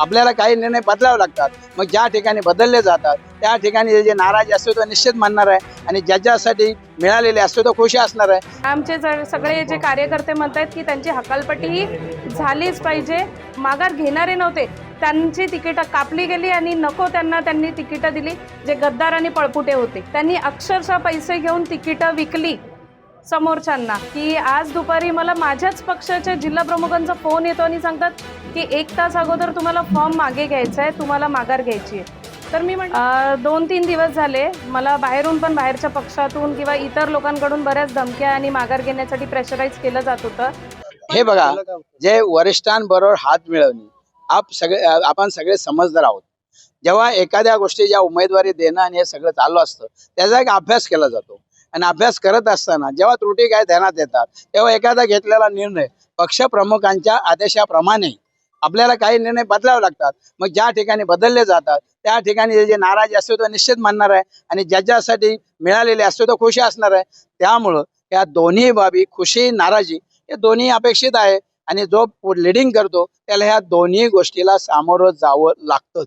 आपल्याला काही निर्णय बदलावे लागतात। मग ज्या ठिकाणी बदलले जातात त्या ठिकाणी जे नाराज असतो तो निश्चित मानणार आहे आणि ज्याच्यासाठी मिळालेले असतो तो खुश असणार आहे। आमचे सगळे जे कार्यकर्ते म्हणतात की त्यांची हकालपट्टी ही झालीच पाहिजे। माघार घेणारे नव्हते, त्यांची तिकीटं कापली गेली आणि नको त्यांनी तिकीटं दिली जे गद्दार आणि पळपुटे होते। त्यांनी अक्षरशः पैसे घेऊन तिकीटं विकली समोरच्यांना। की आज दुपारी मला माझ्याच पक्षाच्या जिल्हा प्रमुखांचा फोन येतो आणि सांगतात की 1 तास अगोदर तुम्हाला फॉर्म मागे घ्यायचा आहे, तुम्हाला माघार घ्यायची आहे। तर मी म्हटलं 2-3 दिवस झाले मला बाहेरून पण बाहेरच्या पक्षातून किंवा इतर लोकांकडून बऱ्याच धमक्या आणि माघार घेण्यासाठी प्रेशराईज केलं जात होतं। हे बघा, जे वरिष्ठांबरोबर हात मिळवणे आपण सगळे समजदार आहोत। जेव्हा एखाद्या गोष्टीच्या उमेदवारी देणं आणि हे सगळं चालू असतं त्याचा एक अभ्यास केला जातो आणि अभ्यास करत असताना जेव्हा त्रुटी काय ध्यानात येतात तेव्हा एखादा घेतलेला निर्णय पक्षप्रमुखांच्या आदेशाप्रमाणे आपल्याला काही निर्णय बदलावे लागतात। मग ज्या ठिकाणी बदलले जातात त्या ठिकाणी जे नाराज असतो तो निश्चित मानणार आहे आणि ज्याच्यासाठी मिळालेले असतो तो खुश असणार आहे। त्यामुळं या दोन्ही बाबी, खुशी नाराजी, हे दोन्ही अपेक्षित आहे आणि जो लिडिंग करतो त्याला ह्या दोन्ही गोष्टीला सामोरं जावं लागतं।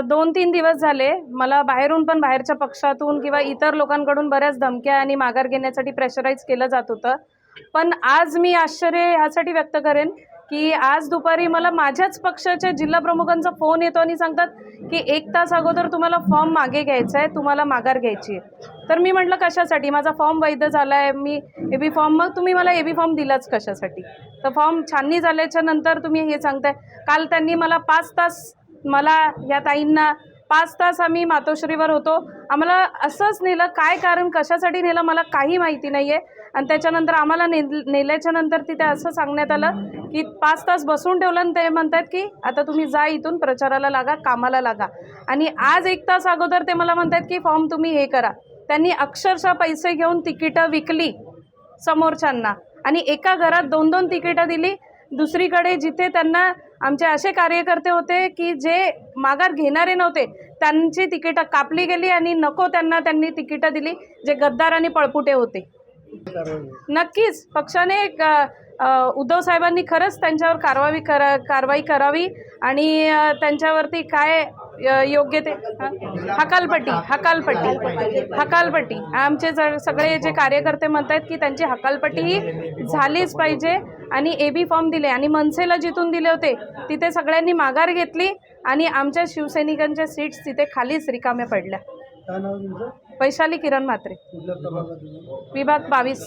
2-3 दिवस झाले मला बाहेरून पण बाहेरच्या पक्षातून किंवा इतर लोकांकडून बऱ्याच धमक्या आणि माघार घेण्यासाठी प्रेशराईज केलं जात होतं। पण आज मी आश्चर्य ह्यासाठी व्यक्त करेन की आज दुपारी मला माझ्याच पक्षाच्या जिल्हा प्रमुखांचा फोन येतो आणि सांगतात की 1 तास अगोदर तुम्हाला फॉर्म मागे घ्यायचा आहे, तुम्हाला माघार घ्यायची आहे। तर मी म्हटलं कशासाठी, माझा फॉर्म वैध झाला आहे, मी एबी फॉर्म, मग तुम्ही मला एबी फॉर्म दिलाच कशासाठी? तर फॉर्म छाननी झाल्याच्या नंतर तुम्ही हे सांगताय। काल त्यांनी मला 5 तास, मला या ताईंना 5 तास आम्ही मातोश्रीवर होतो, आम्हाला असंच नेलं, काय कारण कशासाठी नेलं मला काही माहिती नाही आहे। आणि त्याच्यानंतर आम्हाला नेल्याच्या नंतर तिथे असं सांगण्यात आलं की 5 तास बसून ठेवलं आणि ते म्हणतात की आता तुम्ही जा, इथून प्रचाराला लागा, कामाला लागा। आणि आज 1 तास अगोदर ते मला म्हणतात की फॉर्म तुम्ही हे करा। त्यांनी अक्षरशः पैसे घेऊन तिकीटं विकली समोरच्यांना आणि एका घरात 2-2 तिकीटं दिली। दुसरीकडे जिथे त्यांना आमचे असे कार्यकर्ते होते की जे माघार घेणारे नव्हते, त्यांची तिकीटं कापली गेली आणि नको त्यांनी तिकीटं दिली जे गद्दार आणि पळपुटे होते। नक्कीच पक्षाने उद्धव साहेबांनी खरंच त्यांच्यावर कारवाई करावी आणि त्यांच्यावरती काय योग्य ते हकालपट्टी आमचे सगळे जे कार्यकर्ते म्हणतात की त्यांची हकालपट्टी ही झालीच पाहिजे आणि एबी फॉर्म दिले आणि मनसेला जिथून दिले होते तिथे सगळ्यांनी माघार घेतली आणि आमच्या शिवसैनिकांच्या सीट्स तिथे खालीच रिकाम्या पडल्या। वैशाली किरण म्हात्रे, विभाग 22।